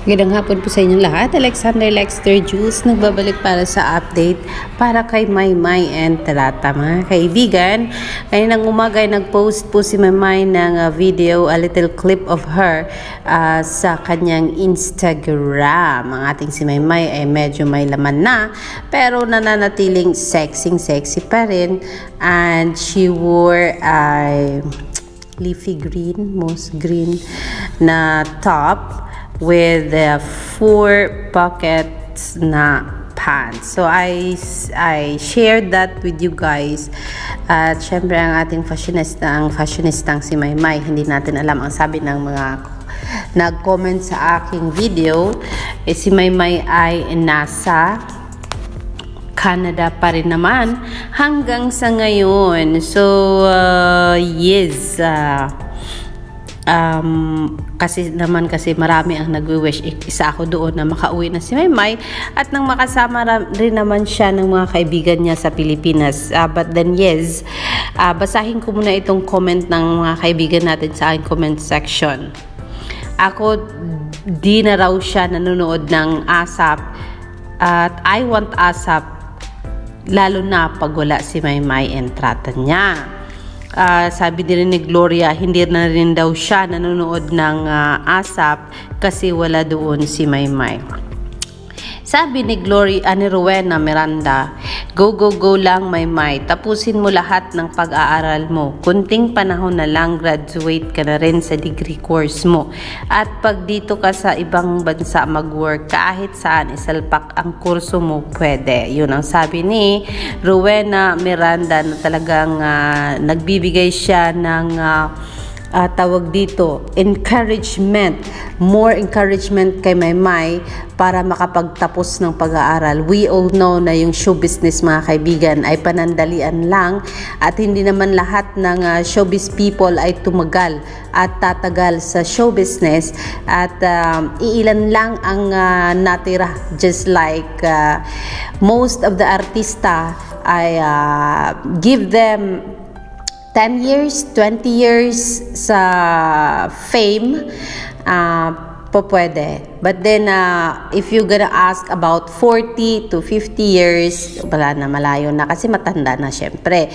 Magandang hapon po sa inyong lahat. Alexander Lexter Jules nagbabalik para sa update para kay Maymay and Tarata. Mga kaibigan, kaninang umaga ay nag-post po si Maymay ng video, a little clip of her sa kanyang Instagram. Ang ating si Maymay ay medyo may laman na pero nananatiling sexy pa rin, and she wore a leafy green, moss green na top with 4 pockets na pants. So I shared that with you guys. At syempre ang ating fashionistang si Maymay, hindi natin alam ang sabi ng mga nag-comment sa aking video. Si Maymay ay nasa Canada pa rin naman hanggang sa ngayon. So yes, kasi marami ang nagwi-wish, isa ako doon na makauwi na si Maymay at nang makasama rin naman siya ng mga kaibigan niya sa Pilipinas. But then yes, basahin ko muna itong comment ng mga kaibigan natin sa aking comment section. Ako, di na raw siya nanonood ng ASAP at I want ASAP lalo na pag wala si Maymay and Tarata niya. Sabi din ni Gloria, hindi na rin daw siya nanonood ng ASAP kasi wala doon si Maymay. Sabi ni ni Rowena Miranda, go lang Maymay, tapusin mo lahat ng pag-aaral mo. Kunting panahon na lang, graduate ka na rin sa degree course mo. At pag dito ka sa ibang bansa mag-work, kahit saan isalpak ang kurso mo, pwede. Yun ang sabi ni Rowena Miranda, na talagang nagbibigay siya ng tawag dito, encouragement, more encouragement kay Maymay para makapagtapos ng pag-aaral. We all know na yung show business, mga kaibigan, ay panandalian lang at hindi naman lahat ng showbiz people ay tumagal at tatagal sa show business, at iilan lang ang natira, just like most of the artista ay give them 10 years, 20 years sa fame, pwede. But then, if you're gonna ask about 40 to 50 years, wala na, malayo na kasi matanda na syempre.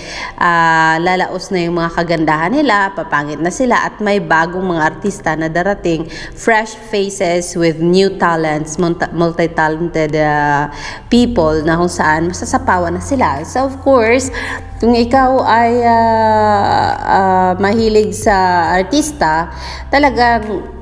Lalaos na yung mga kagandahan nila, papangit na sila, at may bagong mga artista na darating, fresh faces with new talents, multi-talented people na kung saan masasapawan na sila. So of course, kung ikaw ay mahilig sa artista, talagang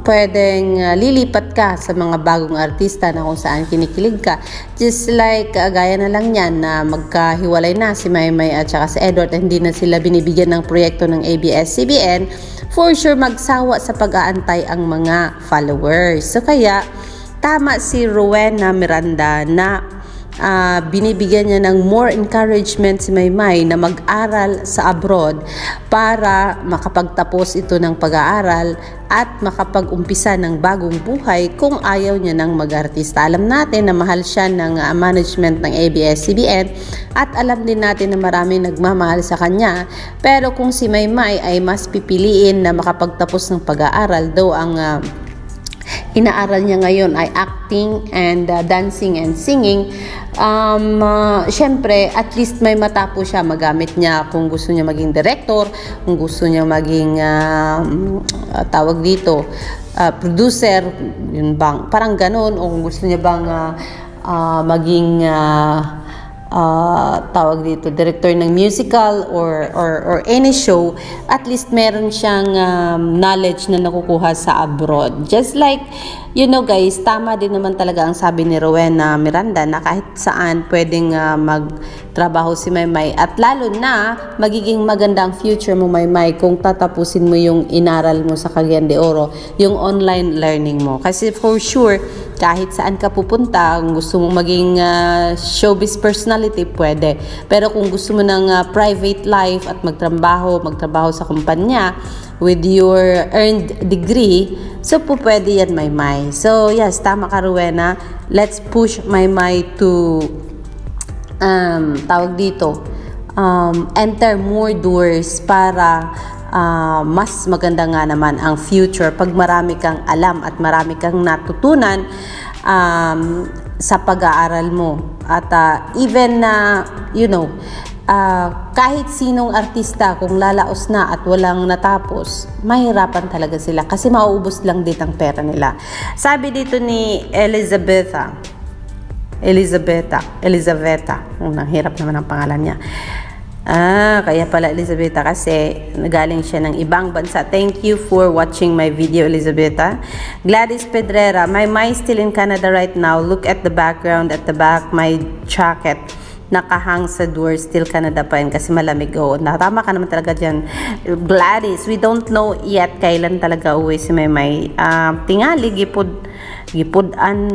pwedeng lilipat ka sa mga bagong artista na kung saan kinikilig ka. Just like gaya na lang yan na magkahiwalay na si Maymay at saka si Edward, hindi na sila binibigyan ng proyekto ng ABS-CBN, for sure magsawa sa pag-aantay ang mga followers. So kaya tama si Rowena Miranda na binibigyan niya ng more encouragement si Maymay na mag-aral sa abroad para makapagtapos ito ng pag-aaral at makapag-umpisa ng bagong buhay kung ayaw niya ng mag-artista. Alam natin na mahal siya ng management ng ABS-CBN at alam din natin na marami nagmamahal sa kanya, pero kung si Maymay ay mas pipiliin na makapagtapos ng pag-aaral, though ang inaaral niya ngayon ay acting and dancing and singing, syempre at least may mata po siya magamit niya kung gusto niya maging director, kung gusto niya maging tawag dito, producer, yun bang, parang ganun, o kung gusto niya bang maging tawag dito, director ng musical or any show, at least meron siyang knowledge na nakukuha sa abroad. Just like, you know guys, tama din naman talaga ang sabi ni Rowena Miranda na kahit saan pwedeng magtrabaho si Maymay, at lalo na magiging maganda ang future mo, Maymay, kung tatapusin mo yung inaral mo sa Cagayan de Oro, yung online learning mo. Kasi for sure, kahit saan ka pupunta, kung gusto mong maging showbiz personality, pwede. Pero kung gusto mo ng private life at magtrabaho sa kumpanya with your earned degree, so pwede yan, Maymay. So yes, tama ka, Rowena. Let's push Maymay to tawag dito, enter more doors para mas maganda nga naman ang future pag marami kang alam at marami kang natutunan sa pag-aaral mo. At even kahit sinong artista kung lalaos na at walang natapos, mahirapan talaga sila kasi mauubos lang din ang pera nila. Sabi dito ni Elizabetha, hirap naman ang pangalan niya. Kaya pala Elizabetha kasi nagaling siya ng ibang bansa. Thank you for watching my video, Elizabetha. Gladys Pedrera, my mind still in Canada right now. Look at the background at the back, my jacket nakahang sa door, still Canada pa rin kasi malamig. Natama ka naman talaga dyan, Gladys. We don't know yet kailan talaga uwi si Maymay. Tingali gipudan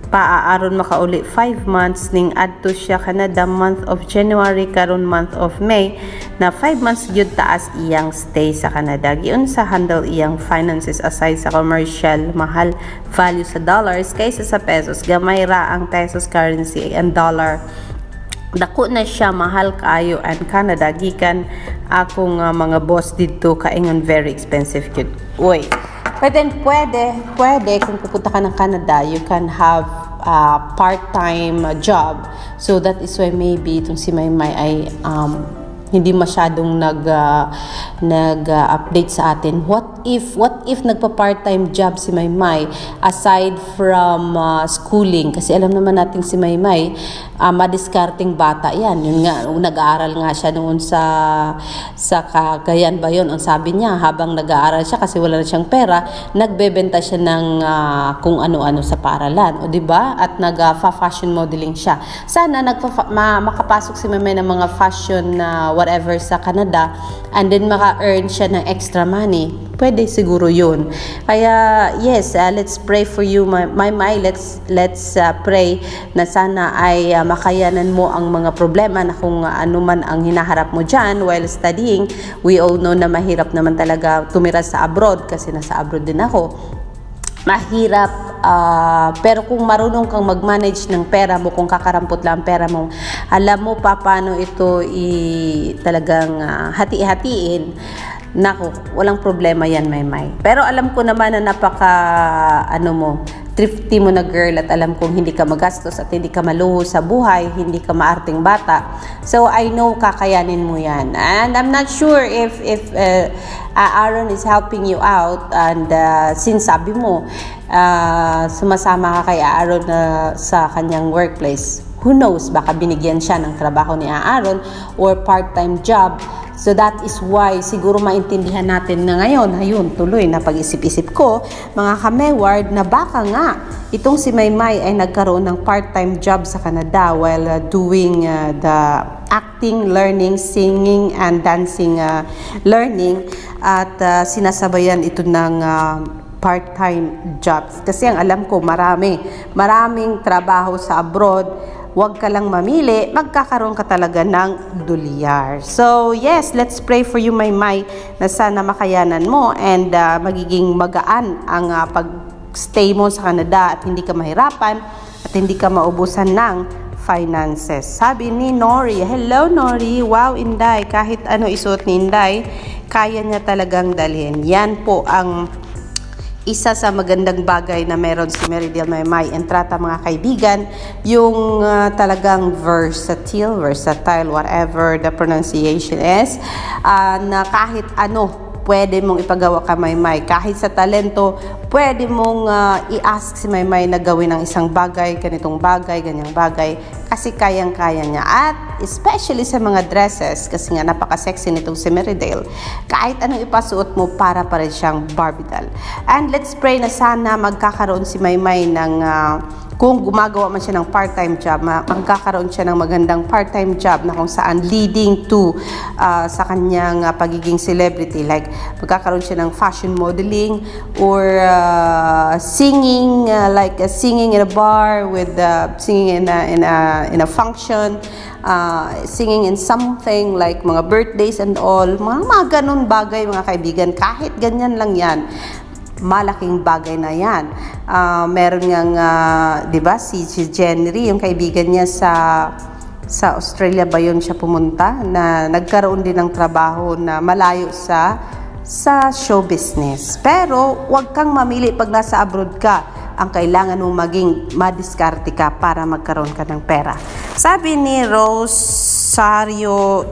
paaaron makauli 5 months ning adto siya Canada month of January karon month of May na 5 months gyud taas iyang stay sa Canada. Giun sa handle iyang finances aside sa commercial mahal value sa dollars kaysa sa pesos. Gamay ra ang pesos currency and dollar. Dako na siya mahal kaayo and Canada gikan akong mga boss dito kaingon very expensive gyud. Uy. But then, pwede, kung pupunta ka ng Canada, you can have a part-time job. So, that is why maybe itong si Maymay ay hindi masyadong nag-update sa atin. What if nagpa-part-time job si Maymay aside from schooling? Kasi alam naman natin si Maymay, madiskarting bata yan. Yun nga, nag-aaral nga siya noon sa Cagayan ba yun? Ang sabi niya, habang nag-aaral siya kasi wala na siyang pera, nagbebenta siya ng kung ano-ano sa paaralan. O diba? At nag-fashion modeling siya. Sana makapasok si Maymay ng mga fashion whatever sa Canada and then maka-earn siya ng extra money. Pwede siguro yun. Kaya yes, let's pray for you, Maymay. Let's pray na sana ay makayanan mo ang mga problema na kung ano man ang hinaharap mo dyan while studying. We all know na mahirap naman talaga tumira sa abroad kasi nasa abroad din ako. Mahirap, pero kung marunong kang mag-manage ng pera mo, kung kakarampot lang ang pera mo, alam mo pa paano ito talagang hati-hatiin, naku, walang problema yan, Maymay. Pero alam ko naman na thrifty mo na girl at alam kong hindi ka magastos at hindi ka maluho sa buhay, hindi ka maarting bata. So, I know kakayanin mo yan. And I'm not sure if Aaron is helping you out and since sabi mo, sumasama ka kay Aaron sa kanyang workplace. Who knows, baka binigyan siya ng trabaho ni Aaron or part-time job. So that is why siguro maintindihan natin na ngayon, ayun, tuloy na pag-isip-isip ko, mga kameward, na baka nga itong si Maymay ay nagkaroon ng part-time job sa Canada while doing the acting, learning, singing, and dancing learning at sinasabayan ito ng part-time jobs. Kasi ang alam ko, maraming trabaho sa abroad. Huwag ka lang mamili, magkakaroon ka talaga ng dolyar. So, yes, let's pray for you, Maymay, na sana makayanan mo and magiging magaan ang pag-stay mo sa Canada at hindi ka mahirapan at hindi ka maubusan ng finances. Sabi ni Nori, hello Nori, wow Inday, kahit ano isuot ni Inday, kaya niya talagang dalhin. Yan po ang isa sa magandang bagay na meron si Meridel Maymay Entrata, mga kaibigan, yung talagang versatile, whatever the pronunciation is, na kahit ano pwede mong ipagawa ka, Maymay. Kahit sa talento, pwede mong i-ask si Maymay na gawin ang isang bagay, ganitong bagay, ganyang bagay, kasi kayang-kaya niya. At especially sa mga dresses, kasi nga napaka-sexy nitong si Meridel, kahit anong ipasuot mo, para pa rin siyang Barbie doll. And let's pray na sana magkakaroon si Maymay ng kung gumagawa man siya ng part-time job, magkakaroon siya ng magandang part-time job na kung saan leading to sa kanyang pagiging celebrity. Like, magkakaroon siya ng fashion modeling or singing, like singing in a bar with singing in a function, singing in something like mga birthdays and all. Mga ganun bagay, mga kaibigan. Kahit ganyan lang yan, malaking bagay na yan. Meron ngang, di ba, si Jenry, yung kaibigan niya Sa Australia ba yun siya pumunta, na nagkaroon din ng trabaho na malayo sa show business. Pero wag kang mamili pag nasa abroad ka. Ang kailangan mong maging madiskarte ka para magkaroon ka ng pera. Sabi ni Rosario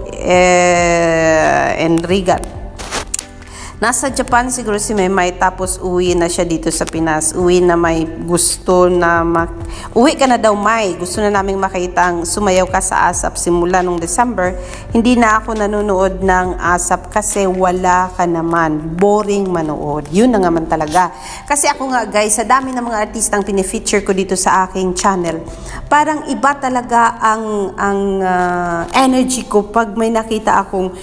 Enrigan, nasa Japan siguro si Maymay, tapos uwi na siya dito sa Pinas. Uwi na may gusto na uwi ka na daw, May. Gusto na naming makita ang sumayaw ka sa ASAP simula nung December. Hindi na ako nanonood ng ASAP kasi wala ka naman. Boring manood. Yun na naman talaga. Kasi ako nga guys, sa dami ng mga artistang pinifeature ko dito sa aking channel, parang iba talaga ang energy ko pag may nakita akong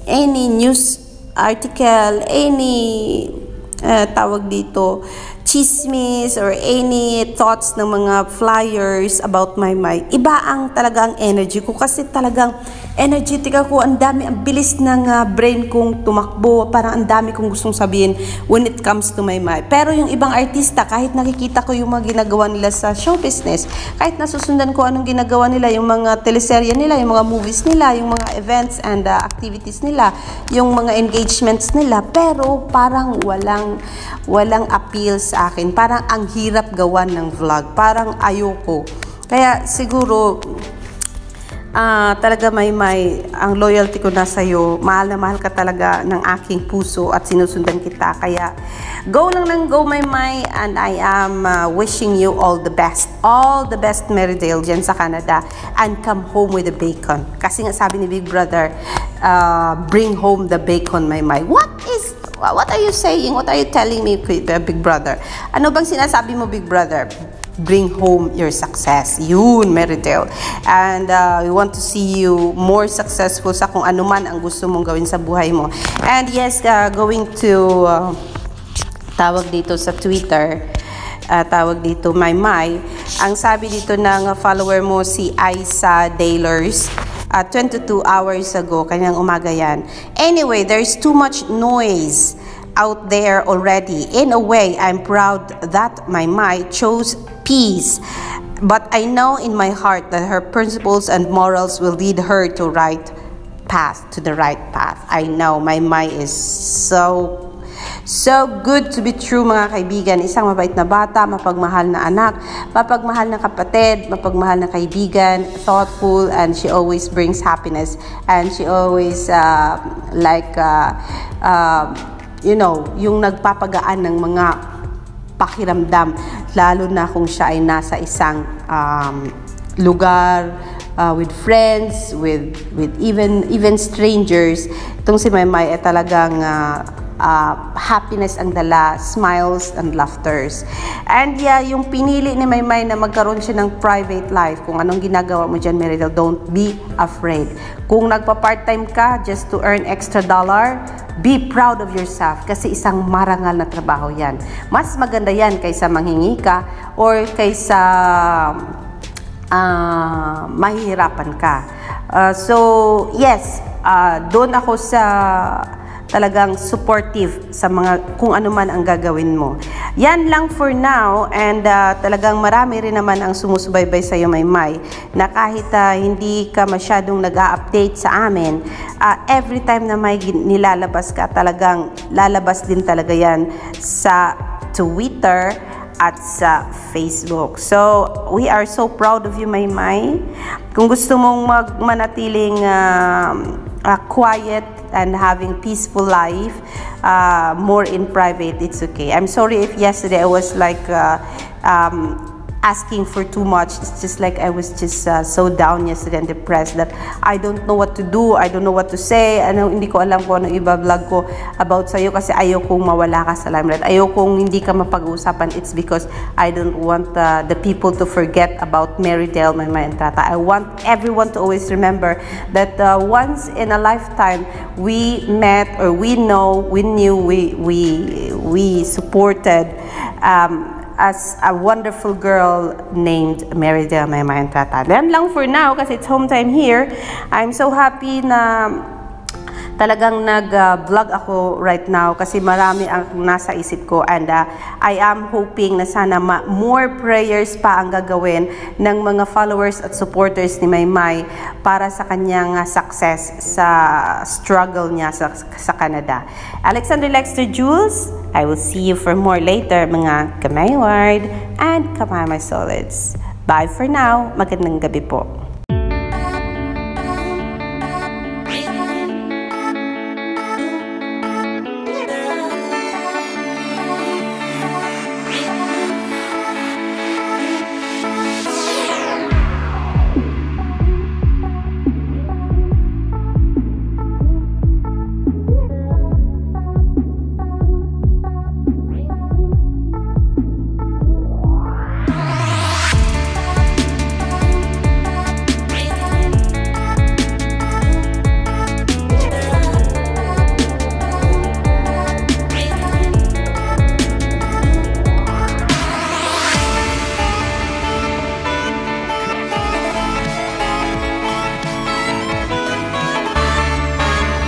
any news article, any tawag dito, chismis or any thoughts ng mga flyers about Maymay. Iba ang talagang energy ko kasi talagang energetic ako. Ang dami, ang bilis ng brain kong tumakbo. Parang ang dami kong gustong sabihin when it comes to Maymay. Pero yung ibang artista, kahit nakikita ko yung mga ginagawa nila sa show business, kahit nasusundan ko anong ginagawa nila, yung mga teleserye nila, yung mga movies nila, yung mga events and activities nila, yung mga engagements nila, pero parang walang appeal sa akin. Parang ang hirap gawan ng vlog. Parang ayoko. Kaya siguro talaga Maymay, ang loyalty ko na sa'yo. Mahal na mahal ka talaga ng aking puso at sinusundan kita. Kaya go lang ng go Maymay, and I am wishing you all the best. All the best, Merrydale, dyan sa Canada. And come home with the bacon. Kasi nga sabi ni Big Brother, bring home the bacon, Maymay. What are you saying? What are you telling me, Big Brother? Ano bang sinasabi mo, Big Brother? Bring home your success. Yun, Merrydale. And we want to see you more successful sa kung ano man ang gusto mong gawin sa buhay mo. And yes, going to tawag dito sa Twitter, tawag dito Maymay, ang sabi dito ng follower mo si Isa Dailers, 22 hours ago, kanyang umaga yan. Anyway, there's too much noise out there already. In a way, I'm proud that Maymay chose peace. But I know in my heart that her principles and morals will lead her to the right path. I know Maymay is so good to be true, mga kaibigan. Isang mabait na bata, mapagmahal na anak, mapagmahal na kapatid, mapagmahal na kaibigan, thoughtful, and she always brings happiness. And she always you know, yung nagpapagaan ng mga pakiramdam, lalo na kung siya ay nasa isang lugar, with friends, with even strangers. Itong si Maymay ay talagang happiness ang dala, smiles and laughters. And yeah, yung pinili ni Maymay na magkaroon siya ng private life, kung anong ginagawa mo dyan, Merrydale, don't be afraid. Kung nagpa-part-time ka just to earn extra dollar, be proud of yourself kasi isang marangal na trabaho yan. Mas maganda yan kaysa manghingi ka or kaysa mahihirapan ka. So yes, doon ako sa talagang supportive sa mga kung ano man ang gagawin mo. Yan lang for now, and talagang marami rin naman ang sumusubaybay sa iyo, Maymay, na kahit hindi ka masyadong nag-a-update sa amin, every time na may nilalabas ka, talagang lalabas din talaga yan sa Twitter at sa Facebook. So, we are so proud of you, Maymay. Kung gusto mong manatiling quiet and having peaceful life, more in private, it's okay. I'm sorry if yesterday I was like asking for too much. It's just like I was just so down yesterday and depressed that I don't know what to do. I don't know what to say. Hindi ko alam kung ano iba-vlog ko about sa'yo kasi ayaw kong mawala ka sa limelight. Ayaw kong hindi ka mapag-uusapan. It's because I don't want the people to forget about Merrydale, Maymay and Tata. I want everyone to always remember that once in a lifetime we met, or we knew, we supported as a wonderful girl named Merrydale, Maymay and Tata. Yan lang for now kasi it's home time here. I'm so happy na talagang nag-vlog ako right now kasi marami ang nasa isip ko, and I am hoping na sana more prayers pa ang gagawin ng mga followers at supporters ni Maymay para sa kanyang success sa struggle niya sa Canada. Alexandra Lexter Jules, I will see you for more later, mga Kamayward and Kamamay Solids. Bye for now. Magandang gabi po.